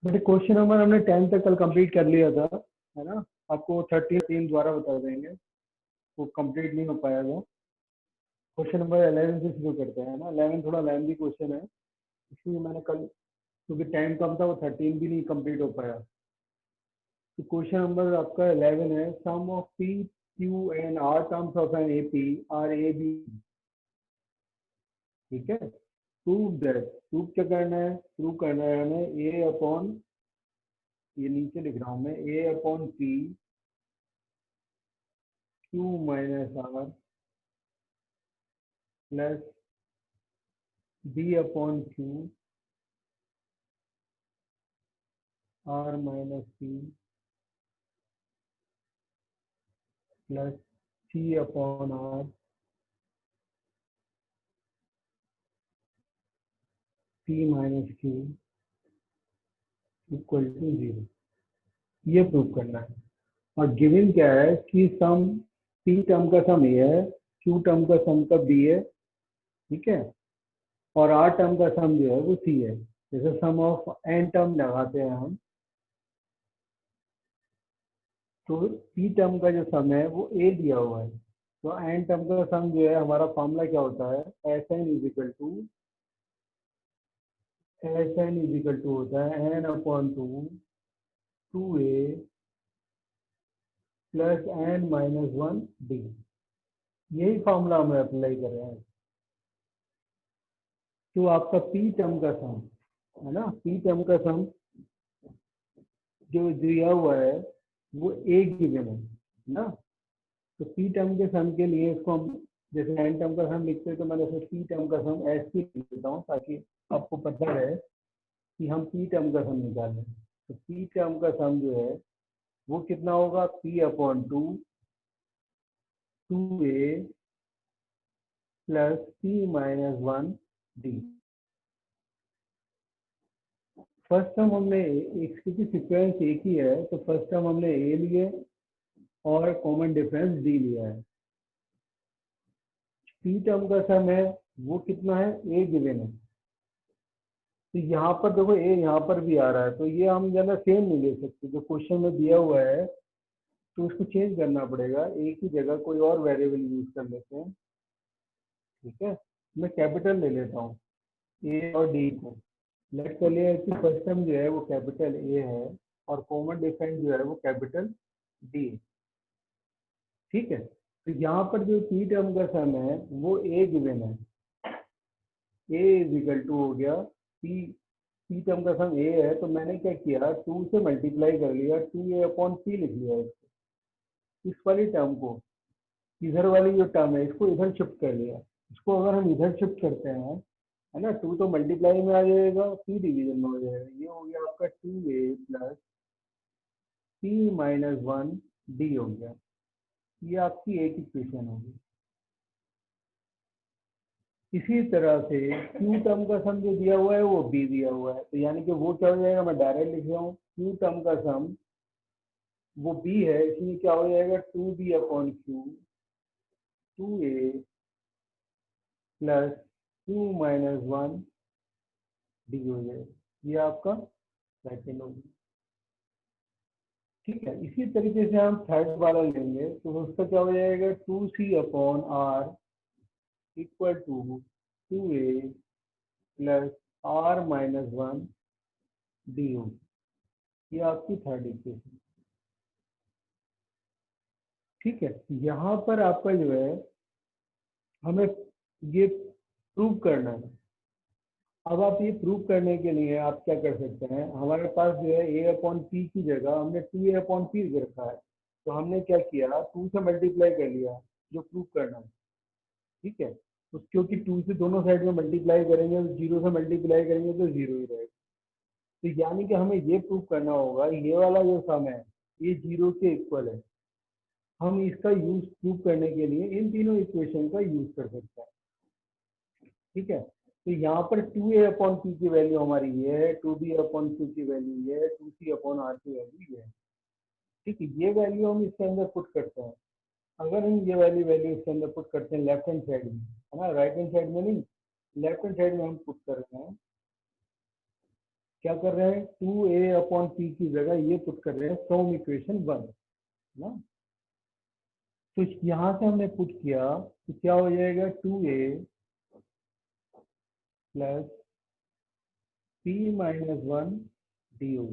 But question number हमने 10 तक कल कंप्लीट कर लिया था, है ना। आपको 13 द्वारा बता देंगे, वो कंप्लीट नहीं हो पाया था। क्वेश्चन नंबर 11 से शुरू करते हैं ना। 11 थोड़ा लेंथी क्वेश्चन है, इसलिए मैंने कल, क्योंकि टाइम कम था, वो 13 भी नहीं कंप्लीट हो पाया। तो क्वेश्चन नंबर आपका 11 है, sum of p q and r terms of an AP are a b. ठीक है, प्रूव दैट, प्रूव क्या करना है, प्रूव करना है हमें ए अपॉन, ये नीचे लिख रहा हूँ मैं, a upon p q minus r plus b upon q are minus p plus c upon r p minus q equal to 0। ये प्रूव करना है। और गिवन क्या है कि सम पी टर्म का सम ए है, क्यू टर्म का सम का बी है, ठीक है, और आर टर्म का सम जो है वो सी है। जैसे सम ऑफ एन टर्म लगाते हैं हम, तो पी टर्म का जो सम है वो ए दिया हुआ है, तो एन टर्म का सम जो है, हमारा फॉर्मूला क्या होता है, S N is equal to होता है एन अपॉन टू ए प्लस एन माइनस 1 डी। यही फॉर्मूला हम अप्लाई कर रहे हैं। तो आपका पी टर्म का सम है ना, पी टर्म का सम जो दिया हुआ है वो एक गिवन है ना। तो पी टर्म के सम के लिए इसको हम, जैसे एन टर्म का सम लिखते हैं, तो मैंने फिर पी टर्म का सम एस पी लिख देता हूँ, ताकि आपको पता रहे कि हम पी टर्म का सम निकाल रहे हैं। तो पी टर्म का सम जो है वो कितना होगा, पी अपॉन टू ए plus p minus 1 d. First term हमने एक, क्योंकि सीक्वेंस एक ही है, तो फर्स्ट टर्म हमने ए लिए और कॉमन डिफरेंस डी लिया है। पी टर्म का सम है वो कितना है, ए गिवन है। तो यहाँ पर देखो ए यहाँ पर भी आ रहा है, तो ये हम ज़्यादा सेम नहीं ले सकते, जो क्वेश्चन में दिया हुआ है तो उसको चेंज करना पड़ेगा, एक ही जगह कोई और वेरिएबल यूज कर लेते हैं। ठीक है, मैं कैपिटल ले लेता हूँ ए और डी को। लेट कर लिया कि फर्स्ट टर्म जो है वो कैपिटल ए है और कॉमन डिफरेंस जो है वो कैपिटल डी है। ठीक है, तो यहाँ पर जो पी टर्म का सम है वो ए गिवन है, ए इज इक्वल टू हो गया पी, पी टर्म का सम ए है, तो मैंने क्या किया, 2 से मल्टीप्लाई कर लिया, 2a अपॉन पी लिख लिया इसको। इस वाली टर्म को, इधर वाली जो टर्म है इसको इधर शिफ्ट कर लिया। इसको अगर हम इधर शिफ्ट करते हैं, है ना, 2 तो मल्टीप्लाई में आ जाएगा, पी डिवीजन में हो जाएगा। ये हो गया आपका 2a plus p minus 1 D हो गया। ये आपकी एक इक्वेशन होगी। इसी तरह से क्यू टर्म का सम जो दिया हुआ है वो बी दिया हुआ है, तो यानी कि वो क्या हो जाएगा, मैं डायरेक्ट लिख रहा हूँ, क्यू टर्म का सम वो बी है, इसलिए क्या हो जाएगा, 2b upon Q 2a plus 2 minus 1 D हो जाएगा। ये आपका सेकेंड हो गया। ठीक है, इसी तरीके से हम थर्ड वाला लेंगे, तो उसका क्या हो जाएगा, 2c upon R equal to 2a plus R minus 1 D होगी। ये आपकी थर्ड इक्वेशन। ठीक है, यहाँ पर आपका जो है हमें ये प्रूव करना है। अब आप ये प्रूव करने के लिए आप क्या कर सकते हैं, हमारे पास जो है ए अपॉन पी की जगह हमने 2a अपॉन पी रखा है, तो हमने क्या किया, 2 से मल्टीप्लाई कर लिया जो प्रूव करना है। ठीक है, तो क्योंकि 2 से दोनों साइड में मल्टीप्लाई करेंगे, 0 से मल्टीप्लाई करेंगे तो 0 ही रहेगा। तो यानी कि हमें ये प्रूव करना होगा, ये वाला जो सम है ये 0 के इक्वल है। हम इसका यूज प्रूव करने के लिए इन तीनों इक्वेशन का यूज कर सकते हैं। ठीक है, तो यहाँ पर 2a अपॉन पी की वैल्यू हमारी ये है, 2b अपॉन क्यू की वैल्यू ये है, 2c अपॉन आर की वैल्यू ये है। ठीक है, ये वैल्यू हम इसके अंदर पुट करते हैं। अगर हम ये वाली वैल्यू इसके अंदर पुट करते हैं लेफ्ट हैंड साइड में, है ना, राइट हैंड साइड में नहीं, लेफ्ट हैंड साइड में हम पुट कर रहे हैं, क्या कर रहे हैं, 2a/p की जगह ये पुट कर रहे हैं फ्रॉम इक्वेशन 1 ना। तो यहाँ से हमने पुट किया तो क्या हो जाएगा, 2a प्लस p-1 du।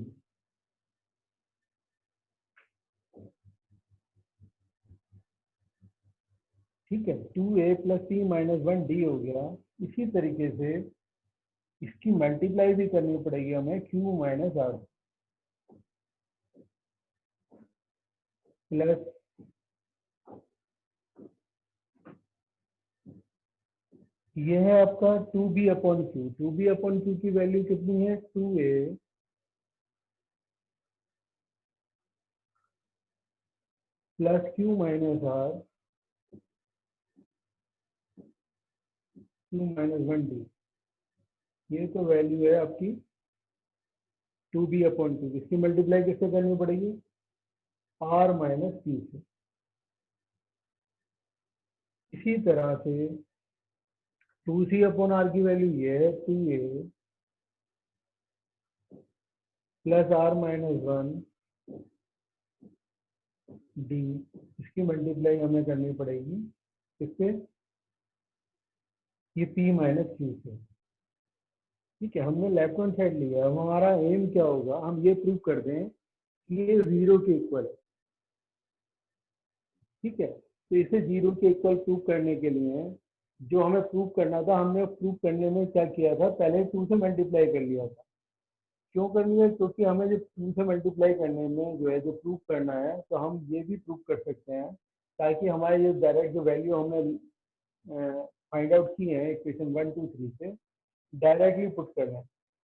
ठीक है, 2a प्लस p-1 d हो गया। इसी तरीके से इसकी मल्टीप्लाई भी करनी पड़ेगी हमें q माइनस आर प्लस ये है आपका 2b/q। 2b/q की वैल्यू कितनी है, 2a plus q minus R q-1 d। ये तो वैल्यू है आपकी 2b/q। इसकी मल्टीप्लाई किससे करनी पड़ेगी, r माइनस q से। इसी तरह से 2c/r की वैल्यू ये है 2a प्लस r-1 d। इसकी मल्टीप्लाई हमें करनी पड़ेगी इससे, ये p-q से। ठीक है, हमने लेफ्ट हैंड साइड लिया। अब हमारा एम क्या होगा, हम ये प्रूव कर दें कि ये 0 के इक्वल है। ठीक है, तो इसे 0 के इक्वल प्रूव करने के लिए जो हमें प्रूव करना था, हमने प्रूव करने में क्या किया था, पहले 2 से मल्टीप्लाई कर लिया था। क्यों कर लिया, क्योंकि हमें जो 2 से मल्टीप्लाई करने में जो है जो प्रूव करना है, तो हम ये भी प्रूव कर सकते हैं ताकि हमारे ये डायरेक्ट जो वैल्यू हमने फाइंड आउट की है इक्वेशन 1 2 3 से डायरेक्टली पुट कर दें।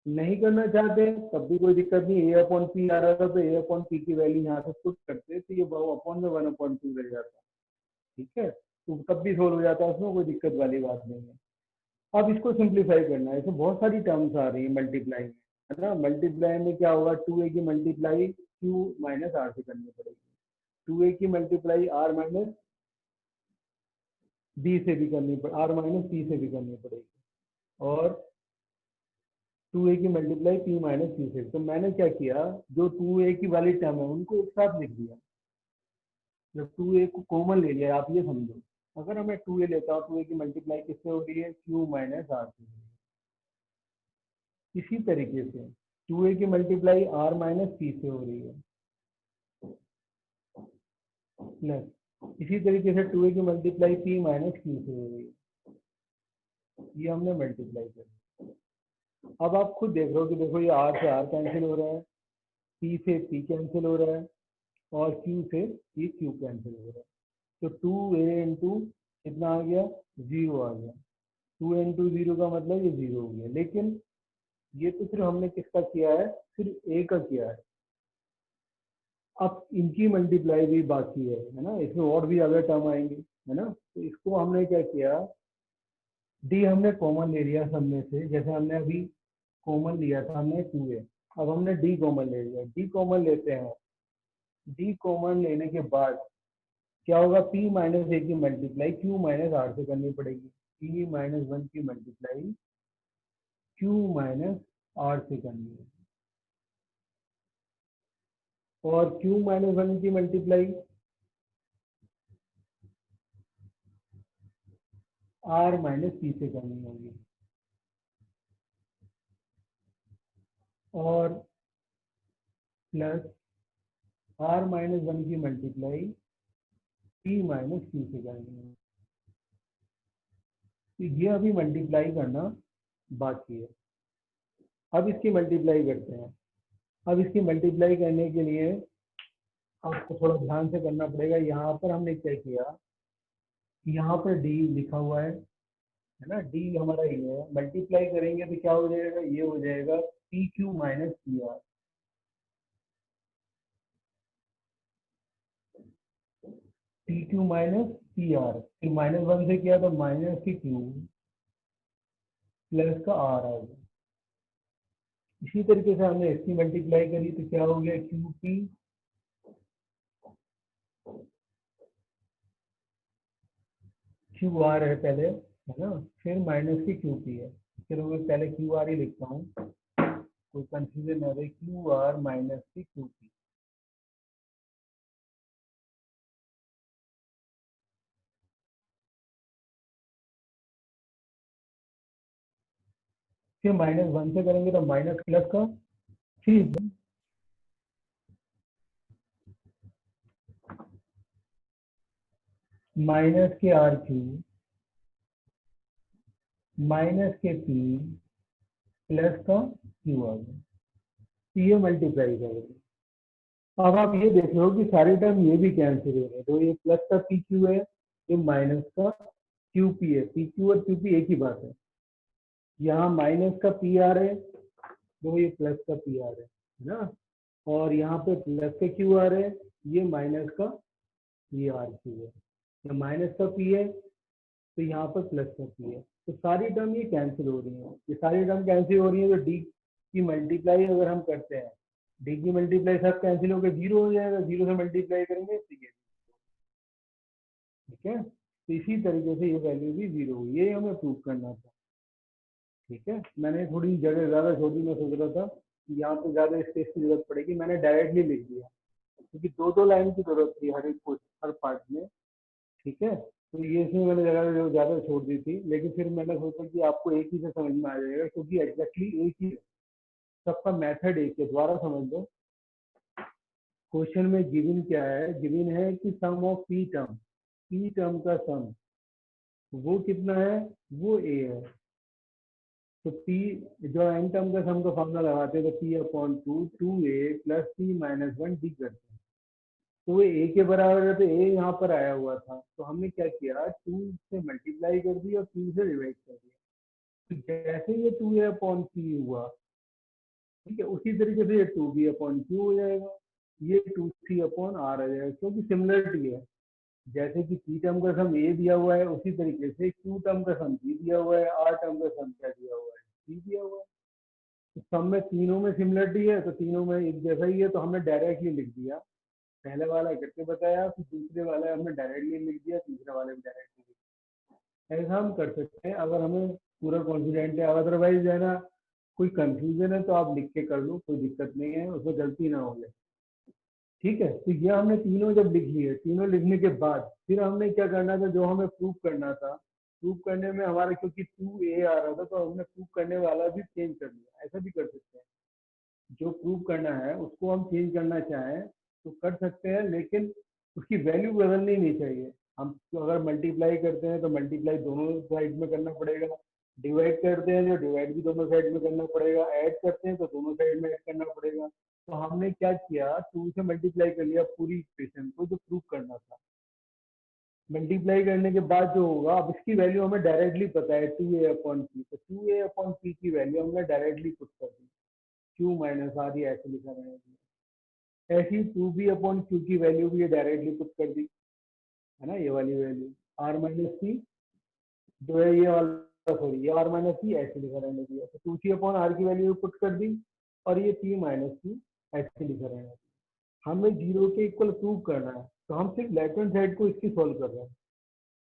नहीं करना चाहते तब भी कोई दिक्कत नहीं, a/p आ रहा था तो a/p की वैल्यू यहाँ से पुट करते तो ये अपॉन में 1/2 रह जाता। ठीक है, तो तब भी सोल्व हो जाता है, उसमें कोई दिक्कत वाली बात नहीं है। अब इसको सिंप्लीफाई करना है। इसमें बहुत सारी टर्म्स आ रही है मल्टीप्लाई में, है ना। मल्टीप्लाई में क्या होगा, 2a की मल्टीप्लाई q माइनस आर से करनी पड़ेगी, 2a की मल्टीप्लाई r माइनस b से भी करनी पड़ेगी, r माइनस p से भी करनी पड़ेगी, और 2a की मल्टीप्लाई p-q से। तो मैंने क्या किया, जो 2a की वाली टर्म है उनको एक साथ लिख दिया। जब 2a को कॉमन ले लिया, आप ये समझो, अगर मैं 2a लेता हूँ, 2a की मल्टीप्लाई किससे हो रही है, q माइनस आर से। इसी तरीके से 2a की मल्टीप्लाई r माइनस p से हो रही है, प्लस इसी तरीके से 2a की मल्टीप्लाई p-q से हो रही है। ये हमने मल्टीप्लाई कर। अब आप खुद देख रहे हो कि देखो ये r से r कैंसिल हो रहा है, p से p कैंसिल हो रहा है, और q से ये q कैंसिल हो रहा है। तो 2a इंटू कितना आ गया, 0 आ गया। 2 इंटू 0 का मतलब ये 0 हो गया। लेकिन ये तो सिर्फ हमने किसका किया है, सिर्फ a का किया है। अब इनकी मल्टीप्लाई भी बाकी है ना, इसमें और भी ज्यादा टर्म आएंगे, है ना। तो इसको हमने क्या किया, डी हमने कॉमन ले लिया सब में से। जैसे हमने अभी कॉमन लिया था हमने 2a, अब हमने डी कॉमन ले लिया। डी कॉमन लेते हैं, डी कॉमन लेने के बाद क्या होगा, p-a की मल्टीप्लाई q-r से करनी पड़ेगी। p-1 की मल्टीप्लाई q-r से करनी है, और q-1 की मल्टीप्लाई r-p से करनी होगी, और प्लस r-1 की मल्टीप्लाई p-q से करनी है। तो ये अभी मल्टीप्लाई करना बाकी है। अब इसकी मल्टीप्लाई करते हैं। अब इसकी मल्टीप्लाई करने के लिए आपको थोड़ा ध्यान से करना पड़ेगा। यहाँ पर हमने क्या किया, यहाँ पर डी लिखा हुआ है ना, डी हमारा ये है। मल्टीप्लाई करेंगे तो क्या हो जाएगा, ये हो जाएगा P q minus P R. P q minus P R, फिर -1 से किया तो माइनस की क्यू प्लस का आर आ गया। इसी तरीके से हमने इसकी मल्टीप्लाई करी तो क्या हो गया, क्यू पी क्यू आर है पहले, है ना, फिर माइनस की क्यू पी है। फिर मैं पहले क्यू आर ही लिखता हूँ, कोई कंफ्यूजन आ रही, Q are minus C Q P. फिर -1 से करेंगे तो माइनस प्लस का थ्री, माइनस के आर क्यू माइनस के पी प्लस का क्यू आ गया, तो ये मल्टीप्लाई करेंगे। अब आप ये देख लो कि सारे टर्म ये भी कैंसिल हो रहे हैं, तो ये प्लस का पी क्यू है, ये माइनस का क्यू पी है, पी क्यू और क्यू पी एक ही बात है। यहाँ माइनस का पी आर है, तो ये प्लस का पी आर है ना, और यहाँ पे प्लस का क्यू आर है, ये माइनस का पी आर क्यू है। ये माइनस का पी है तो यहाँ पर प्लस का पी है, तो सारी टर्म ये कैंसिल हो रही है। ये सारी टर्म कैंसिल हो रही है, तो डी की मल्टीप्लाई अगर हम करते हैं, डी की मल्टीप्लाई सब कैंसिल होकर जीरो हो जाएगा, जीरो से मल्टीप्लाई करेंगे तो ये, ठीक है। तो इसी तरीके से ये वैल्यू भी जीरो हुई, ये हमें प्रूव करना था, ठीक है। मैंने थोड़ी जगह ज़्यादा छोड़ी, मैं सोच रहा था कि यहाँ पे ज़्यादा स्पेस की जरूरत पड़ेगी, मैंने डायरेक्टली लिख दिया, क्योंकि दो दो लाइन की जरूरत थी हर एक हर पार्ट में, ठीक है। तो ये इसमें मैंने जगह जो ज़्यादा छोड़ दी थी, लेकिन फिर मैंने सोचा कि आपको एक ही से समझ में आ जाएगा, क्योंकि एग्जैक्टली एक ही है, सबका मेथड एक है। दोबारा समझ लो, क्वेश्चन में गिवन क्या है, गिवन है कि सम ऑफ पी टर्म का सम वो कितना है, वो ए है। तो पी, जो एन टर्म का सम का फॉर्मूला लगाते हैं तो पी अपॉन टू ए plus p minus one d करते हैं, तो ये ए के बराबर है, तो ए यहाँ पर आया हुआ था, तो हमने क्या किया, टू से मल्टीप्लाई कर दिया और टू से डिवाइड कर दिया। तो जैसे ये टू ए अपॉन पी हुआ, ठीक है, उसी तरीके से ये टू बी अपॉन क्यू हो जाएगा, ये टू सी अपॉन आर आ जाएगा, क्योंकि सिमिलरिटी है। जैसे कि पी टर्म का सम ए दिया हुआ है, उसी तरीके से क्यू टर्म का सम बी दिया हुआ है, आर टर्म का सम क्या दिया हुआ है, सी दिया हुआ है। तो सम में तीनों में सिमिलरिटी है, तो तीनों में एक जैसा ही है, तो हमने डायरेक्टली लिख दिया। पहले वाला करके बताया, फिर दूसरे वाला हमने डायरेक्टली लिख दिया, तीसरे वाले में डायरेक्टली लिख दिया। ऐसा हम कर सकते हैं अगर हमें पूरा कॉन्फिडेंट है, अदरवाइज है ना, कोई कंफ्यूजन है तो आप लिख के कर लो, कोई दिक्कत नहीं है, उसमें गलती ना हो जाए, ठीक है। तो ये हमने तीनों जब लिख लिए, तीनों लिखने के बाद फिर हमने क्या करना था, जो हमें प्रूफ करना था, प्रूफ करने में हमारा क्योंकि टू ए आ रहा था, तो हमने प्रूफ करने वाला भी चेंज कर लिया। ऐसा भी कर सकते हैं, जो प्रूव करना है उसको हम चेंज करना चाहें तो कर सकते हैं, लेकिन उसकी वैल्यू बदलनी नहीं चाहिए। हम तो अगर मल्टीप्लाई करते हैं तो मल्टीप्लाई दोनों साइड में करना पड़ेगा, डिवाइड करते हैं जो डिवाइड भी दोनों साइड में करना पड़ेगा, ऐड करते हैं तो दोनों साइड में ऐड करना पड़ेगा। तो हमने क्या किया, टू से मल्टीप्लाई कर लिया पूरी इक्वेशन को जो प्रूव करना था। मल्टीप्लाई करने के बाद जो होगा, अब इसकी वैल्यू हमें डायरेक्टली पता है, टू ए अपॉन पी, तो टू ए अपॉन पी की वैल्यू हमने डायरेक्टली पुट कर दी, क्यू माइनस आर, ये ऐसे लिखा रहेगा। ऐसी टू बी अपॉन क्यू की वैल्यू भी ये डायरेक्टली पुट कर दी, है ना, ये वाली वैल्यू आर माइनस सी जो है, ये वाला सॉरी, ये आर माइनस सी ऐसे लिखा रहने दिया, तो टू सी अपॉन आर की वैल्यू पुट कर दी, और ये पी माइनस सी ऐसे लिखा रहने दिया। हमें जीरो के इक्वल प्रूव करना है, तो हम सिर्फ लेफ्ट हैंड साइड को इसकी सोल्व कर रहे हैं।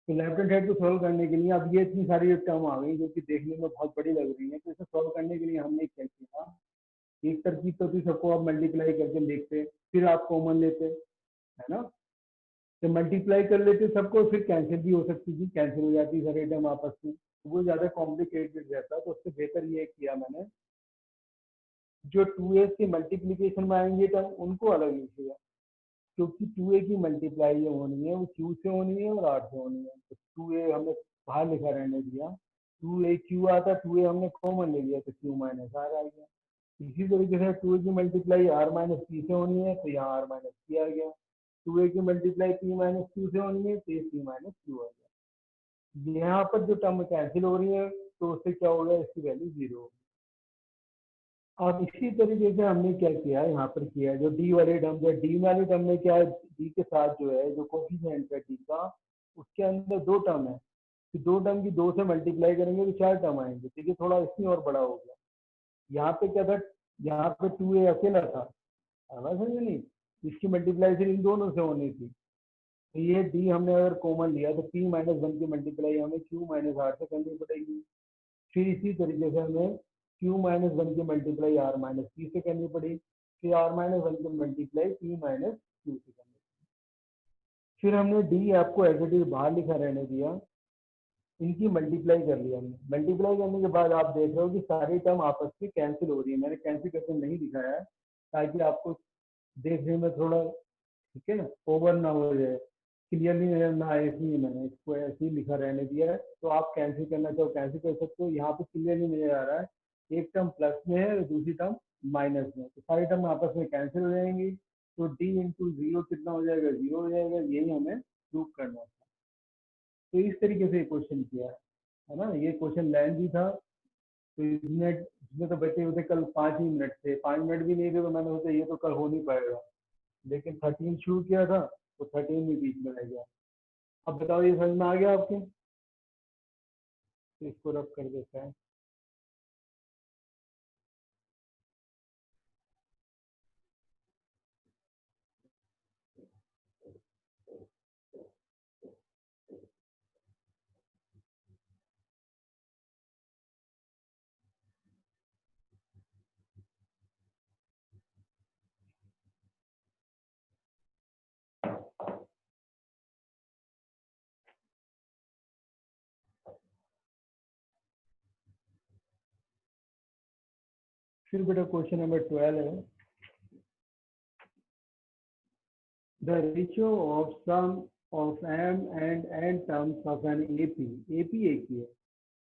तो लेफ्ट हैंड साइड को सोल्व करने के लिए अब ये इतनी सारी टर्म आ गई जो कि देखने में बहुत बड़ी लग रही है, तो इसे सोल्व करने के लिए हमने क्या किया, एक तरकीब तो थी, सबको आप मल्टीप्लाई करके देखते, फिर आप कॉमन लेते, है ना, तो मल्टीप्लाई कर लेते सबको, फिर कैंसिल भी हो सकती थी, कैंसिल हो जाती सारे टर्म आपस में, तो वो ज़्यादा कॉम्प्लिकेटेड रहता, तो उससे बेहतर ये किया मैंने, जो टू ए की मल्टीप्लीकेशन में आएंगे टर्म उनको अलग लिख दिया, क्योंकि टू ए की मल्टीप्लाई जो होनी है वो क्यू से होनी है और आर से होनी है, तो टू ए हमने बाहर लिखा रहने दिया, टू ए क्यू आता, टू ए हमने कॉमन ले लिया, तो क्यू माइनस आर आ गया। इसी तरीके से टू ए की मल्टीप्लाई आर माइनस पी से होनी है, तो यहाँ आर माइनस पी आ गया, टू ए की मल्टीप्लाई पी माइनस क्यू से होनी है, तो ये पी माइनस क्यू आ गया। यहाँ पर जो टर्म कैंसिल हो रही है, तो उससे क्या हो गया, इसकी वैल्यू जीरो होगी। अब इसी तरीके से हमने क्या किया, यहाँ पर किया है जो डी वाले टर्म है, डी वाले टर्म में क्या है, डी के साथ जो है जो कोफिशिएंट है डी का, उसके अंदर दो टर्म है, तो दो टर्म की दो से मल्टीप्लाई करेंगे तो चार टर्म आएंगे, ठीक है, थोड़ा इसमें और बड़ा हो गया। यहाँ पे क्या था, यहाँ पे टू ए अकेला था, आवाज समझ नहीं, इसकी मल्टीप्लाई सिर्फ इन दोनों से होनी थी, तो ये डी हमने अगर कॉमन लिया तो पी माइनस वन की मल्टीप्लाई हमें क्यू माइनस आर से करनी पड़ेगी। फिर इसी तरीके से हमें क्यू माइनस वन की मल्टीप्लाई आर माइनस पी से करनी पड़ी, फिर आर माइनस वन की मल्टीप्लाई पी माइनस क्यू से करनी पड़ी। फिर हमने डी आपको एज इट इज बाहर लिखा रहने दिया, इनकी मल्टीप्लाई कर लिया हमने। मल्टीप्लाई करने के बाद आप देख रहे हो कि सारी टर्म आपस में कैंसिल हो रही है। मैंने कैंसिल करके नहीं दिखाया है ताकि आपको देखने में थोड़ा, ठीक है ना, ओवर ना हो जाए, क्लियरली नजर ना आए, इसलिए मैंने इसको ऐसे ही लिखा रहने दिया है। तो आप कैंसिल करना चाहो कैंसिल कर सकते हो। यहाँ पे क्लियरली नजर आ रहा है एक टर्म प्लस में है और दूसरी टर्म माइनस में, तो सारी टर्म आपस में कैंसिल हो जाएंगी। तो डी इंटू जीरो कितना हो जाएगा, जीरो हो जाएगा। यही हमें प्रूव करना था। तो इस तरीके से क्वेश्चन किया है ना। ये क्वेश्चन लेंथी था, तो इसमें तो बचे होते कल 5 ही मिनट थे, 5 मिनट भी नहीं थे, तो मैंने सोचा ये तो कल हो नहीं पाएगा। लेकिन 13 शुरू किया था तो 13 भी बीच में रह गया। अब बताओ ये समझ में आ गया आपके? तो इसको रब कर देता है। फिर बेटा क्वेश्चन नंबर 12 है, the ratio of sum of m and n terms of an AP, AP एक ही है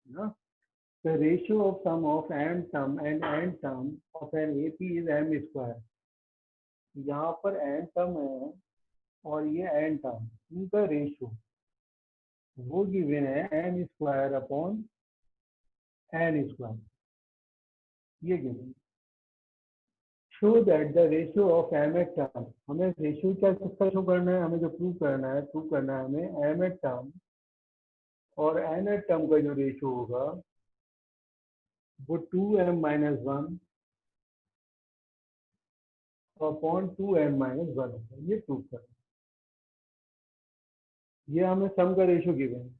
ना। The ratio of sum of m term and n term of an AP is m square। यहाँ पर n term है और ये n term, इनका रेशियो वो गिवन है m square upon n square, ये given. Show that the ratio of m th term, हमें रेशियो क्या किसका शो करना है, हमें जो प्रूव करना है, हमें m एट टर्म और n एट टर्म का जो रेशियो होगा वो 2m-1 अपॉन 2m-1 होगा। ये प्रूव करना है। ये हमें सम का रेशियो गिवन है।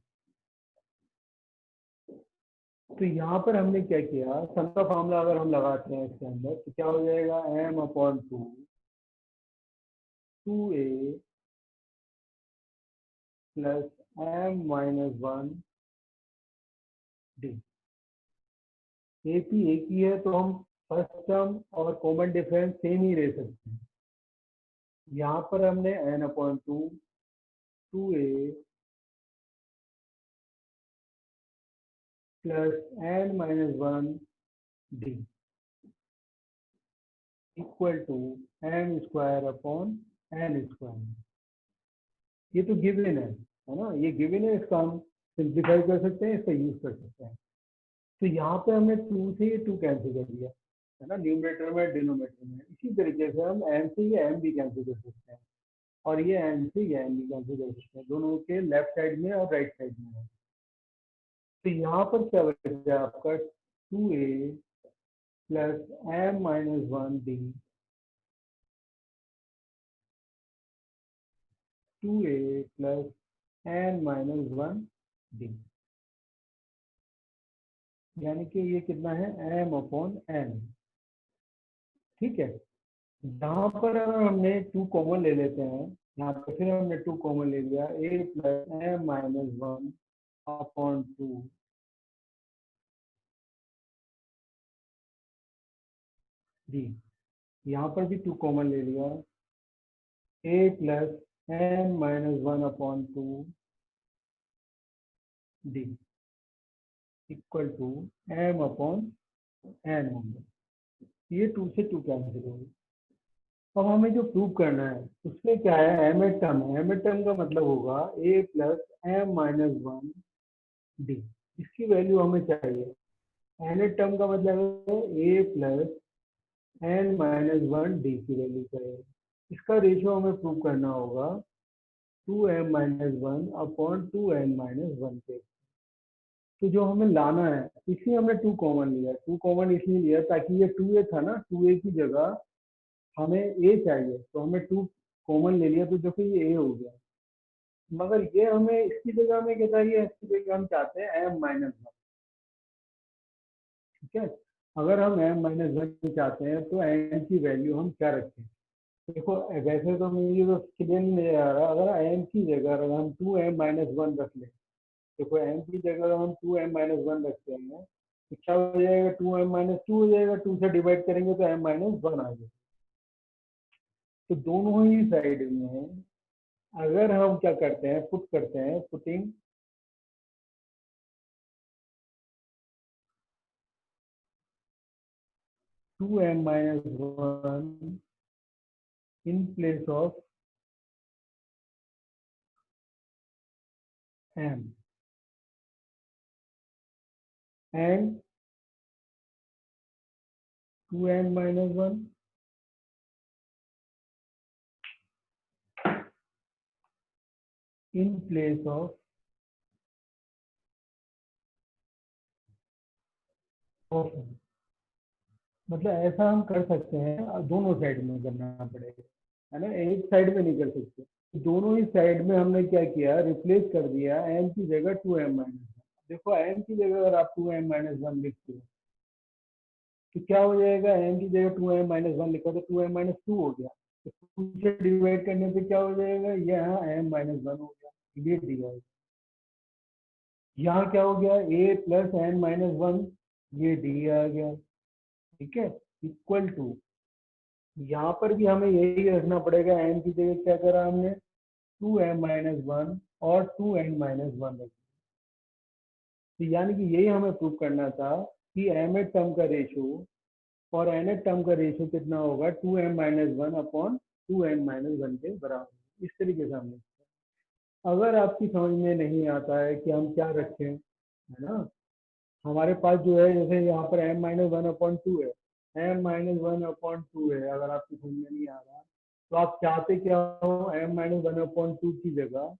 तो यहाँ पर हमने क्या किया, सम का फॉर्मूला अगर हम लगाते हैं इसके अंदर तो क्या हो जाएगा, m upon 2a plus m-1 D. AP एक ही है तो हम फर्स्ट टर्म और कॉमन डिफरेंस सेम ही रह सकते हैं। यहाँ पर हमने n upon 2a plus n-1 D equal to m square upon n square. ये तो गिवन है ना, ये गिवन है, इसका हम सिंप्लीफाई कर सकते हैं, इसका यूज कर सकते हैं। तो यहाँ पे हमने 2 से ये 2 कैंसिल कर दिया है ना, न्यूमरेटर में डिनोमिनेटर में। इसी तरीके से हम m से ये m भी कैंसिल कर सकते हैं और ये n से ये m भी कैंसिल कर सकते हैं, दोनों के लेफ्ट साइड में और राइट साइड में है। तो यहाँ पर क्या बचा आपका 2a plus m-1 D, 2a plus n-1 D, यानी कि ये कितना है m अपॉन n। ठीक है, यहाँ पर अगर हमने 2 कॉमन ले लेते हैं, यहाँ पर फिर हमने 2 कॉमन ले लिया, a plus m-1 upon 2 D. यहाँ पर भी 2 कॉमन ले लिया, a plus m-1 upon 2 D equal to m upon n होगा। ये 2 से 2 कैंसिल हो गई। अब हमें जो प्रूव करना है उसमें क्या है, m एट टर्म है। m एट टर्म का मतलब होगा a प्लस m-1 डी, इसकी वैल्यू हमें चाहिए। n एट टर्म का मतलब है a प्लस n-1 डी की वैल्यू चाहिए। इसका रेशियो हमें प्रूव करना होगा 2m-1 अपॉन 2n-1 पे। तो जो हमें लाना है, इसलिए हमने 2 कॉमन लिया। 2 कॉमन इसलिए लिया ताकि ये 2a था ना, 2a की जगह हमें a चाहिए, तो हमें 2 कॉमन ले लिया, तो देखो ये a हो गया। मगर ये हमें इसकी जगह हमें क्या चाहिए, इसकी जगह हम चाहते हैं m-1। ठीक है, अगर हम m माइनस वन चाहते हैं तो m की वैल्यू हम क्या रखें? देखो वैसे तो मुझे तो क्लियर नहीं आ रहा, अगर m की जगह अगर हम 2m-1 रख लें, देखो m की जगह अगर हम 2m-1 रखते हैं तो क्या हो जाएगा, 2m-2 हो जाएगा, 2 से डिवाइड करेंगे तो m-1 आ जाएगा। तो दोनों ही साइड में अगर हम क्या करते हैं, पुट करते हैं, putting 2m-1 in place of m and 2m-1 in place of m। मतलब ऐसा हम कर सकते हैं, दोनों साइड में करना पड़ेगा, है ना, एक साइड में नहीं कर सकते। दोनों ही साइड में हमने क्या किया, रिप्लेस कर दिया m की जगह 2m-1। देखो m की जगह अगर आप 2m-1 लिखते हो तो क्या हो जाएगा, m की जगह 2m-1 लिखा तो 2m-2 हो गया, तो 2 से डिवाइड करने पे क्या हो जाएगा, यहाँ m-1 हो गया, ये दिया है। यहाँ क्या हो गया, a प्लस n-1, ये डी आ गया, ठीक है, इक्वल टू, यहाँ पर भी हमें यही रखना पड़ेगा, m की जगह क्या करा हमने, 2m-1 और 2n-1 रख। तो यानी कि यही हमें प्रूव करना था कि m एट टर्म का रेशियो और n एट टर्म का रेशियो कितना होगा, 2m-1 अपॉन 2n-1 के बराबर। इस तरीके से हमने, अगर आपकी समझ में नहीं आता है कि हम क्या रखें, है ना, हमारे पास जो है जैसे यहाँ पर m-1/2 है, m-1/2 है, अगर आपकी समझ में नहीं आ रहा तो आप चाहते क्या हो, m-1/2 की जगह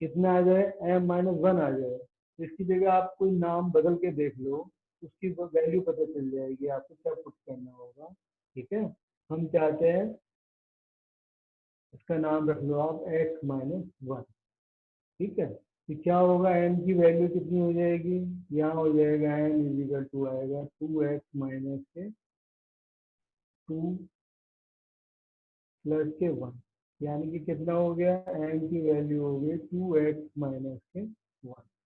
कितना आ जाए, m-1 आ जाए, इसकी जगह आप कोई नाम बदल के देख लो, उसकी वैल्यू पता चल जाएगी आपको क्या पुट करना होगा। ठीक है, हम चाहते हैं इसका नाम रख लो आप x-1, ठीक है, तो क्या होगा, m की वैल्यू कितनी हो जाएगी, यहाँ हो जाएगा m इजिकल टू आएगा 2x-2 प्लस के 1, यानी कि कितना हो गया, m की वैल्यू हो गई 2x-1,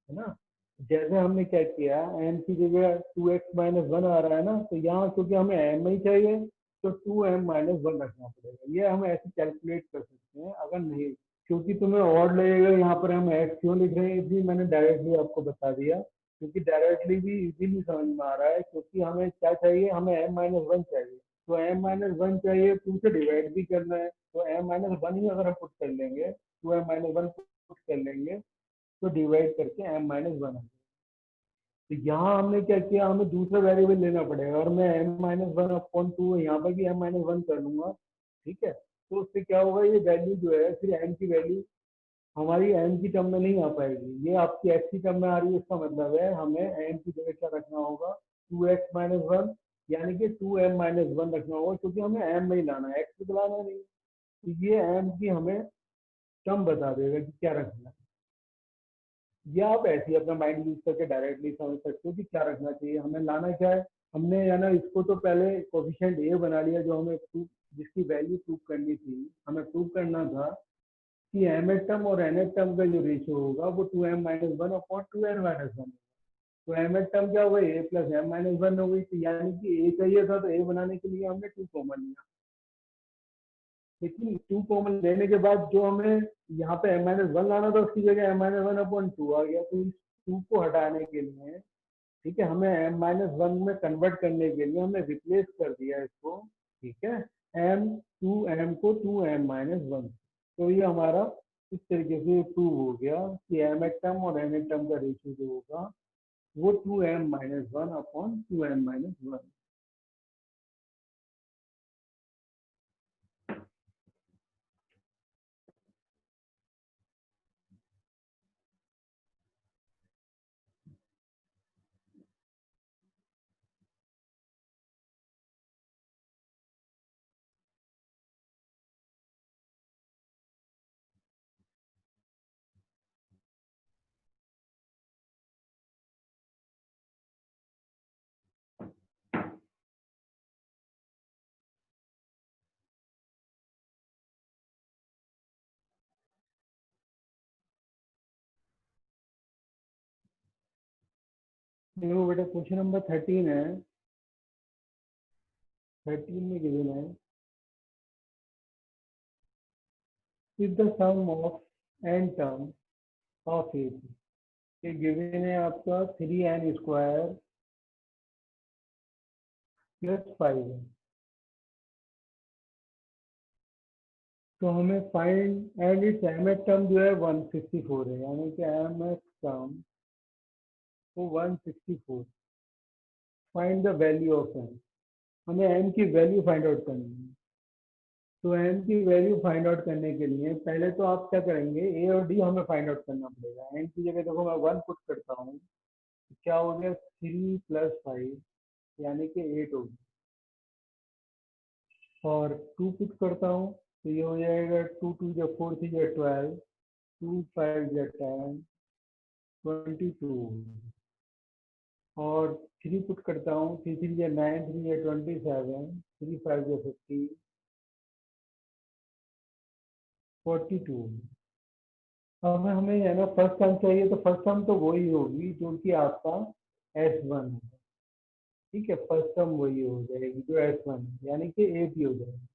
है ना। जैसे हमने क्या किया, m की जगह 2x-1 आ रहा है ना, तो यहाँ क्योंकि हमें m ही चाहिए तो 2m-1 रखना पड़ेगा, ये हम ऐसे कैलकुलेट कर सकते हैं। अगर नहीं, क्योंकि तुम्हें और लगेगा यहाँ पर हम x क्यों लिख रहे हैं, इसलिए मैंने डायरेक्टली आपको बता दिया, क्योंकि डायरेक्टली भी इजीली समझ में आ रहा है, क्योंकि हमें क्या चाहिए, हमें m-1 चाहिए, तो m-1 चाहिए, 2 से डिवाइड भी करना है, तो m-1 ही अगर हम पुट कर लेंगे, 2m-1 पुट कर लेंगे तो डिवाइड करके m-1 आ जाएगा। तो यहाँ हमने क्या किया, हमें दूसरा वेरिएबल लेना पड़ेगा, और मैं m-1/2 यहाँ पर भी m-1 कर लूंगा, ठीक है, तो उससे क्या होगा, ये वैल्यू जो है फिर m की वैल्यू हमारी m की टर्म में नहीं आ पाएगी, ये आपकी x की टर्म में आ रही है, इसका मतलब है हमें m की जगह क्या रखना होगा, 2x-1, यानी कि 2m-1 रखना होगा, क्योंकि हमें m में ही लाना है, x को तो लाना नहीं है। तो ये m की हमें टर्म बता देगा कि क्या रखना है, या आप ऐसे ही अपना माइंड यूज करके डायरेक्टली समझ सकते हो कि क्या रखना चाहिए, हमें लाना क्या है। हमने है ना इसको तो पहले कोफिशिएंट ए बना लिया, जो हमें प्रूफ, जिसकी वैल्यू प्रूव करनी थी, हमें प्रूव करना था कि एम एट टर्म और एन एट टर्म का जो रेशियो होगा वो 2m-1 अपॉन 2n-1, तो एम एट टर्म क्या होगा, ए प्लस m-1 हो गई, तो यानी कि ए चाहिए था, तो ए बनाने के लिए हमने 2 कॉमन लिया, लेकिन 2 कॉमन लेने के बाद जो हमें यहाँ पे m-1 लाना था, उसकी जगह m-1/2 आ गया, तो इस 2 को हटाने के लिए, ठीक है, हमें m-1 में कन्वर्ट करने के लिए हमने रिप्लेस कर दिया इसको, ठीक है, m को 2m-1, तो ये हमारा इस तरीके से प्रूव हो गया कि m एट टर्म और n एट टर्म का रेशियो जो होगा वो 2m-1 अपॉन 2n-1। देखो बेटा क्वेश्चन नंबर 13 है। 13 में गिवन है if the sum of n term of a, ये गिवन है आपका 3n² प्लस 5 है। तो हमें find and its M th term जो है 164 है, यानी कि एम एच टर्म वो 164। Find the value of M, हमें एम की वैल्यू फाइंड आउट करनी है। तो एम की वैल्यू फाइंड आउट करने के लिए पहले तो आप क्या करेंगे, ए और डी हमें फाइंड आउट करना पड़ेगा। एम की जगह देखो मैं 1 पुट करता हूँ, तो क्या हो गया 3 + 5 यानी कि 8 हो गया। और 2 पुट करता हूँ तो ये हो जाएगा 2 2 या 4 3 या 12, 2 5 या 10, 22। और 3 पुट करता हूँ, 3 3 या 9, 3 या 27, 3 5 या 50, 42। अब हमें है ना फर्स्ट टर्म चाहिए, तो फर्स्ट टर्म तो वही होगी जो कि आपका S1 है। ठीक है, फर्स्ट टर्म वही हो जाएगी जो S1 है, यानी कि AP हो जाएगी।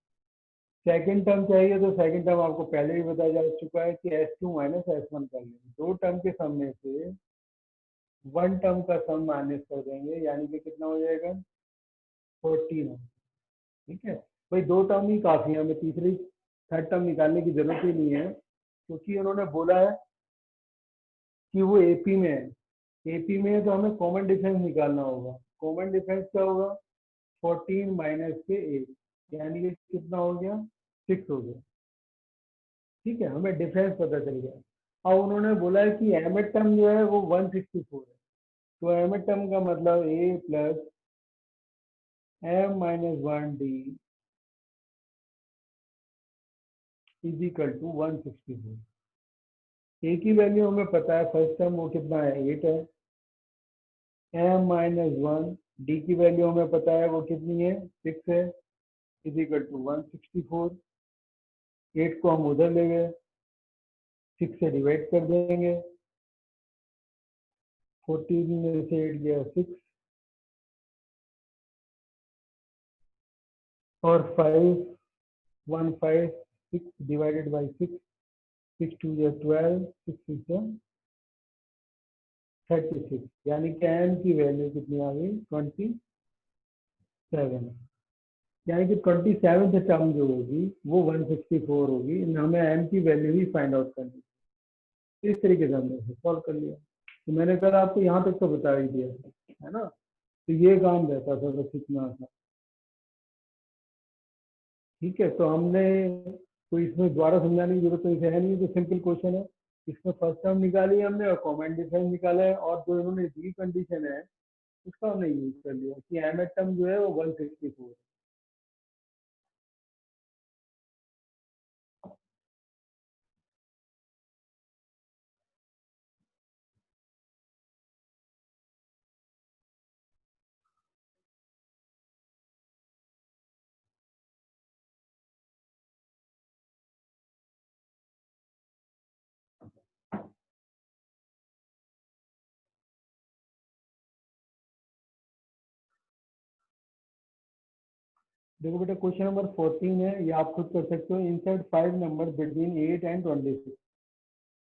सेकंड टर्म चाहिए तो सेकंड टर्म आपको पहले ही बताया जा चुका है कि S2 माइनस S1 कर लेंगे। दो टर्म के सम में से वन टर्म का सम माइनस कर देंगे, यानी कि कितना हो जाएगा 14। ठीक है भाई, दो टर्म ही काफ़ी है, हमें तीसरी थर्ड टर्म निकालने की जरूरत ही नहीं है, क्योंकि उन्होंने बोला है कि वो AP में है। AP में है तो हमें कॉमन डिफरेंस निकालना होगा। कॉमन डिफरेंस क्या होगा 14 माइनस के 8, यानी कि कितना हो गया 6 हो गया। ठीक है, हमें डिफरेंस पता चल गया। अब उन्होंने बोला है कि एम टर्म जो है वो 164 है। तो एम टर्म का मतलब A प्लस M-1D is equal to 164। A की वैल्यू हमें पता है, फर्स्ट टर्म वो कितना है 8 है। M-1 डी की वैल्यू हमें पता है वो कितनी है 6 है, इज इक्वल टू 164। 8 को हम उधर ले गए, 6 से डिवाइड कर देंगे, 14 में से 8 गया 6, और 6 डिवाइडेड बाई 6, 6 2 या 12, 6 6 36, यानी कि एम की वैल्यू कितनी आ गई 27। यानी कि 27th टर्म जो होगी वो 164 होगी। हमें एम की वैल्यू ही फाइंड आउट करनी है। इस तरीके से हमने सॉल्व कर लिया। तो मैंने कल आपको यहाँ तक तो बता ही दिया है ना। तो ये काम रहता था बस इतना सा। ठीक है, तो हमने कोई इसमें दोबारा समझाने की जरूरत तो इसे है नहीं, तो सिंपल क्वेश्चन है। इसमें फर्स्ट टर्म निकाली हमने और कॉमन डिफरेंस निकाला है, और जो इन्होंने दी कंडीशन है उसका हमने यूज कर लिया कि एम एच टर्म जो है वो 164 है। देखो बेटा क्वेश्चन नंबर 14 है, ये आप खुद कर सकते हो। इंसर्ट 5 नंबर बिटवीन 8 एंड 26,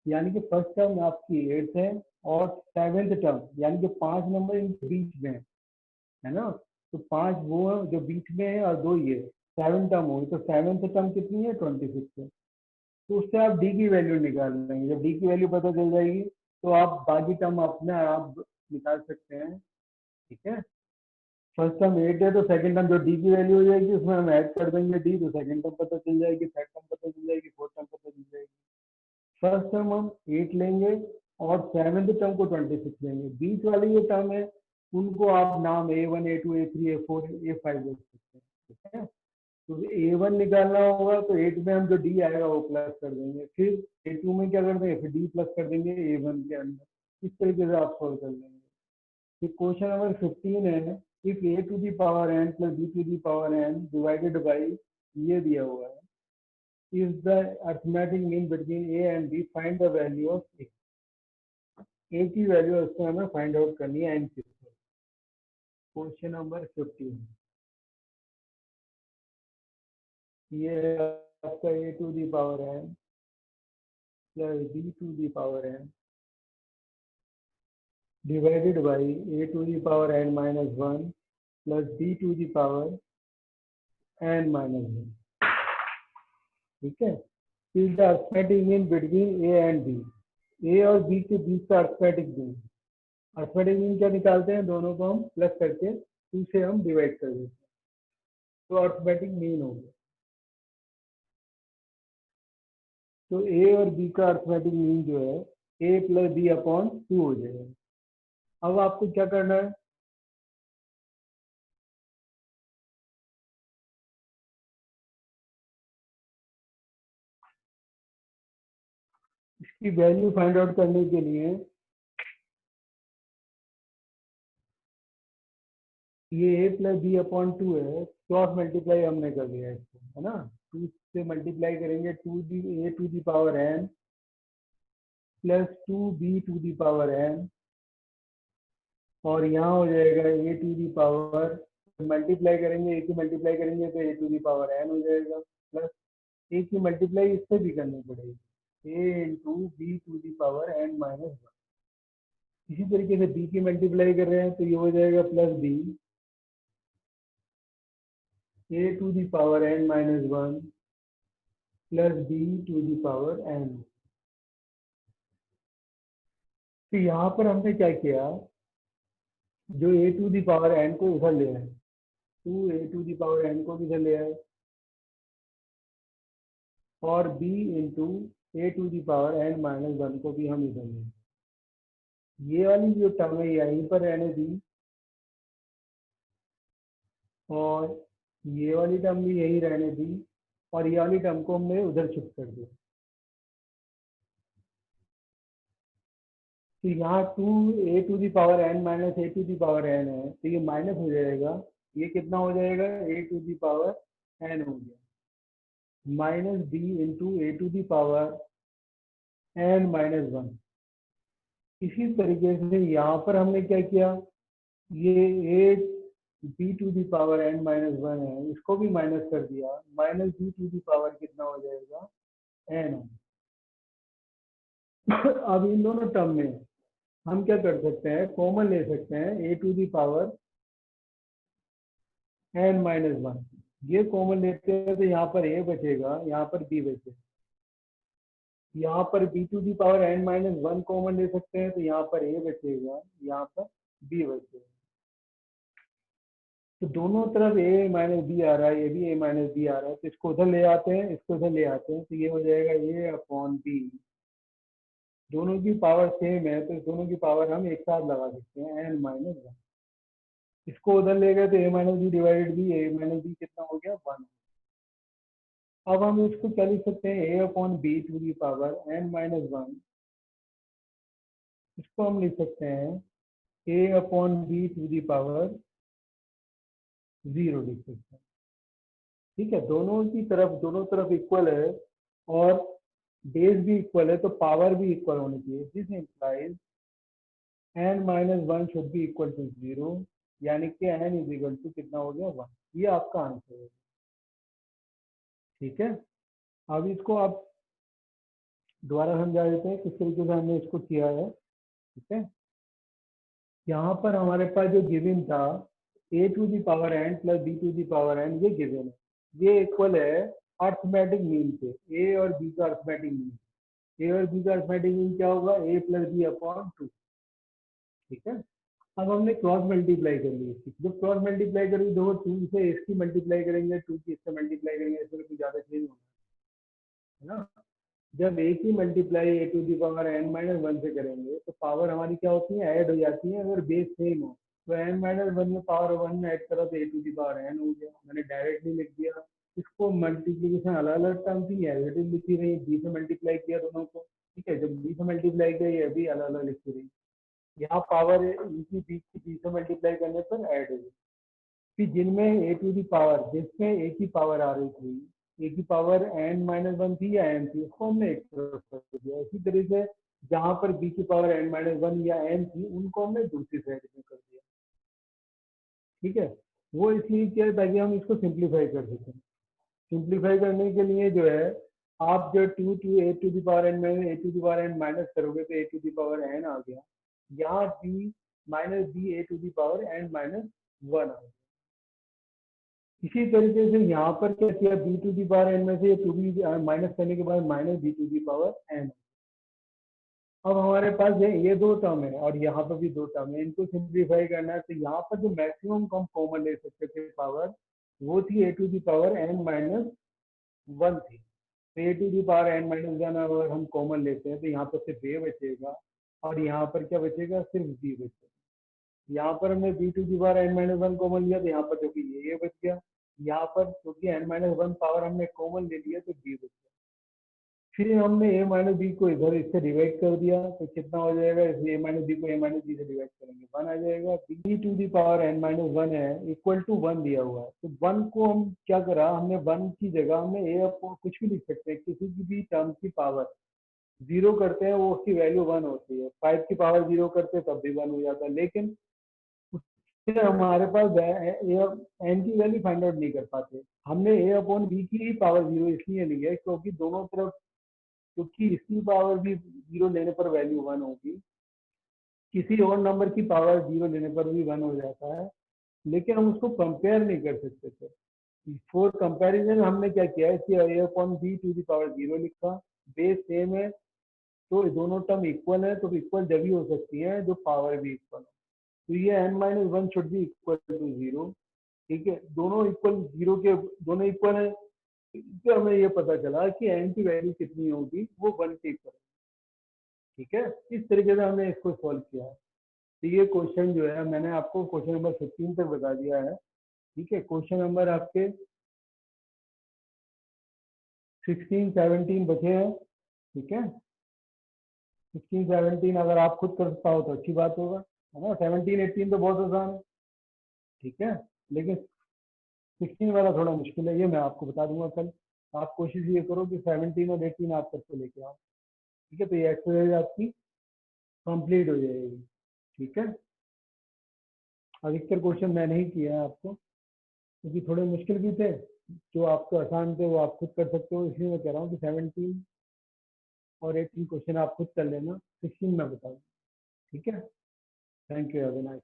यानी कि फर्स्ट टर्म आपकी 8 है और सेवेंथ टर्म यानी कि 5 नंबर इनके बीच में है ना। तो 5 वो है जो बीच में है और दो ये 7 टर्म होगी, तो सेवेंथ टर्म कितनी है 26 है। तो उससे आप डी की वैल्यू निकाल लेंगे। जब डी की वैल्यू पता चल जाएगी तो आप बाकी टर्म अपने आप निकाल सकते हैं। ठीक है, फर्स्ट टर्म 8 है तो सेकंड टर्म जो डी की वैल्यू हो जाएगी उसमें हम ऐड कर देंगे डी, तो सेकंड टर्म पता चल जाएगी, थर्ड टर्म पता चल जाएगी, फोर्थ टर्म पता चल जाएगी। फर्स्ट टर्म हम 8 लेंगे और सेवेंथ टर्म को 26 लेंगे। बीच वाले ये टर्म है उनको आप नाम A1 A2 A3 A4 A5 दे सकते हैं। ठीक है, तो A1 निकालना होगा तो 8 में हम जो डी आएगा वो प्लस कर देंगे, फिर A2 में क्या कर देंगे, फिर डी प्लस कर देंगे A1 के अंदर। इस तरीके से आप सॉल्व कर लेंगे। फिर क्वेश्चन नंबर 15 है, if a to the power n plus b to the power n divided by, ये दिया हुआ है, is the arithmetic mean between a and b, find the value of a। a की वैल्यू उसको हमें फाइंड आउट करनी है n से। क्वेश्चन नंबर 15, ये है आपका a to the power n plus B to the power n divided by a to the power N minus one plus B to the power N minus one. ठीक है, is the arithmetic mean between a and b. A और b के बीच का arithmetic mean. Arithmetic mean क्या निकालते हैं, दोनों को हम प्लस करके 2 से हम डिवाइड कर देते हैं, तो अर्थमेटिक मीन हो गया। तो ए और बी का अर्थमेटिक मीन जो है ए प्लस बी अपॉन 2 हो जाएगा। अब आपको क्या करना है, इसकी वैल्यू फाइंड आउट करने के लिए ये ए प्लस बी अपॉन 2 है, क्रॉस मल्टीप्लाई हमने कर दिया इसको, है ना। 2 से मल्टीप्लाई करेंगे, 2 the a to the power n plus 2 b to the power n, और यहाँ हो जाएगा ए टू दी पावर, मल्टीप्लाई करेंगे, ए की मल्टीप्लाई करेंगे तो a to the power N हो जाएगा, प्लस ए की मल्टीप्लाई इससे भी करनी पड़ेगी, a into b to the power N minus one. इसी तरीके से बी की मल्टीप्लाई कर रहे हैं तो ये हो जाएगा plus B A to the power N minus one plus B to the power N. तो यहाँ पर हमने क्या किया, जो A to the power N को इधर ले आए, 2 ए टू दी पावर एन को इधर ले आए, और b into A to the power N minus one को भी हम इधर ले आए। ये वाली जो टर्म है यहीं पर रहने दी, और ये वाली टर्म भी यही रहने दी, और ये वाली टर्म को हमने उधर शिफ्ट कर दिया। तो यहाँ 2 ए to the power N minus a to the power n है, तो ये माइनस हो जाएगा, ये कितना हो जाएगा, ए टू दी पावर एन हो गया, minus B into A to the power N minus one. इसी तरीके से यहाँ पर हमने क्या किया, ये A B to the power N minus one है, इसको भी माइनस कर दिया, minus B to the power कितना हो जाएगा, एन। अब इन दोनों टर्म में हम क्या कर सकते हैं, कॉमन ले सकते हैं, a to the power N minus one, ये कॉमन लेते हैं तो यहाँ पर ए बचेगा, यहाँ पर बी बचेगा। यहाँ पर B to the power N minus one common ले सकते हैं तो यहाँ पर ए बचेगा, यहाँ पर बी बचेगा। तो दोनों तरफ ए माइनस बी आ रहा है, ये भी ए माइनस बी आ रहा है, तो इसको उधर ले आते हैं, इसको उधर ले आते हैं, तो ये हो जाएगा ए अपॉन बी। दोनों की पावर सेम है तो दोनों की पावर हम एक साथ लगा सकते हैं, एन माइनस वन। इसको उधर ले गए तो ए माइनस बी डिवाइडेड बी, ए माइनस बी कितना हो गया, वन। अब हम इसको क्या लिख सकते हैं, a upon b to the power N minus one, इसको हम लिख सकते हैं a upon b to the power zero लिख सकते हैं। ठीक है, दोनों तरफ इक्वल है, और बेस भी इक्वल है, तो पावर भी इक्वल होनी चाहिए। This implies N minus one should be equal to zero, यानी कि एन इज इक्वल टू कितना हो गया, वन। ये आपका आंसर है। ठीक है, अब इसको आप दोबारा समझा देते हैं किस तरीके से हमने इसको किया है। ठीक है, यहाँ पर हमारे पास जो गिवन था, a to the power n plus B to the power n, ये गिवन है, ये इक्वल है अर्थमेटिक मीन पे, ए और बी का अर्थमेटिक मीन। ए और बी का अर्थमेटिक मीन क्या होगा, ए प्लस बी अपॉन टू। ठीक है, अब हमने क्रॉस मल्टीप्लाई कर ली इसकी, जब क्रॉस मल्टीप्लाई करेंगे, देखो 2 से इसकी मल्टीप्लाई करेंगे, 2 की इससे मल्टीप्लाई करेंगे, इसमें कुछ ज़्यादा चेंज होना है ना। जब ए की multiply A to the power N minus one से करेंगे तो पावर हमारी क्या होती है, ऐड हो जाती है, अगर बेस सेम हो तो एन माइनस वन में पावर वन में ऐड करो तो a to the power N हो गया, मैंने डायरेक्टली लिख दिया। इसको मल्टीप्लीकेशन अलग अलग टर्म थी, एडिटिव लिखी रही, बी से मल्टीप्लाई किया दोनों को। ठीक है, जब बी से मल्टीप्लाई किया ये भी अलग अलग लिखी रही, यहाँ पावर इनकी बी से मल्टीप्लाई करने पर ऐड हो गई। कि जिनमें ए टू दी पावर, जिसमें ए की पावर आ रही थी, ए की पावर एन माइनस वन थी या एन थी, उसको हमने एक तरफ कर दिया। इसी तरीके से जहाँ पर बी की पावर एन माइनस वन या एन थी, उनको हमने दूसरी साइड में कर दिया। ठीक है, वो इसलिए किया है ताकि हम इसको सिंप्लीफाई कर सकें। सिंप्लीफाई करने के लिए जो है आप जो 2 two a to the power n में a to the power N minus करोगे तो a to the power n आ गया, यहाँ b minus b A to the power N minus 1 आ गया। इसी तरीके से यहाँ पर क्या किया, b to the power n में से टू बी माइनस करने के बाद minus B to the power n. अब हमारे पास ये दो टर्म है और यहाँ पर भी दो टर्म है, इनको सिंप्लीफाई करना है। तो यहाँ पर जो मैक्सिमम हम कॉमन ले सकते थे पावर, वो थी a to the power N minus 1 थी। तो a to the power N minus 1 अगर हम कॉमन लेते हैं तो यहाँ पर सिर्फ ए बचेगा और यहाँ पर क्या बचेगा, सिर्फ बी बचेगा। यहाँ पर हमने B to the power N minus 1 common लिया तो यहाँ पर जो कि ये बच गया। यहाँ पर क्योंकि एन माइनस 1 पावर हमने कॉमन ले लिया तो बी बच गया। फिर हमने ए माइनस बी को इधर इससे डिवाइड कर दिया तो कितना हो जाएगा, ए माइनस बी को ए माइनस बी से डिवाइड करेंगे 1 आ जाएगा। B to the power N minus 1 है इक्वल टू 1 दिया हुआ है, तो 1 को हम क्या करा, हमने 1 की जगह हमने ए कुछ भी लिख सकते हैं, किसी की भी टर्म की पावर 0 करते हैं वो उसकी वैल्यू 1 होती है। 5 की पावर 0 करते हैं तब भी 1 हो जाता है, लेकिन फिर हमारे पास एन की वैल्यू फाइंड आउट नहीं कर पाते। हमने ए अपॉन बी की ही पावर 0 इसलिए ली है क्योंकि दोनों तरफ, क्योंकि इसकी पावर भी 0 लेने पर वैल्यू 1 होगी, किसी और नंबर की पावर 0 लेने पर भी 1 हो जाता है, लेकिन हम उसको कंपेयर नहीं कर सकते थे। फॉर कंपैरिजन हमने क्या किया है कि a upon b to the power 0 लिखा, बेस सेम है तो दोनों टर्म इक्वल है, तो इक्वल जब ही हो सकती है जो पावर भी इक्वल हो। तो ये N minus 1 should be equal to 0। ठीक है, दोनों इक्वल 0 के दोनों इक्वल है, इससे हमें ये पता चला कि एन की वैल्यू कितनी होगी, वो 1 के इक्वल। ठीक है, इस तरीके से हमने इसको सॉल्व किया है। तो ये क्वेश्चन जो है मैंने आपको क्वेश्चन नंबर 15 तक बता दिया है। ठीक है, क्वेश्चन नंबर आपके 16 17 बचे हैं। ठीक है, 16 17 अगर आप खुद कर पाओ तो अच्छी बात होगा, है ना। 17 18 तो बहुत आसान है। ठीक है, लेकिन 16 वाला थोड़ा मुश्किल है, ये मैं आपको बता दूंगा कल। आप कोशिश ये करो कि 17 और 18 आप करके लेके आओ। ठीक है, तो ये एक्सरसाइज आपकी कंप्लीट हो जाएगी। ठीक है, अधिकतर क्वेश्चन मैंने ही किया है आपको क्योंकि थोड़े मुश्किल भी थे, जो आपको आसान थे वो आप खुद कर सकते हो, इसलिए मैं कह रहा हूँ कि 17 और 18 क्वेश्चन आप खुद कर लेना, 16 मैं बताऊँ। ठीक है, thank you, have a nice.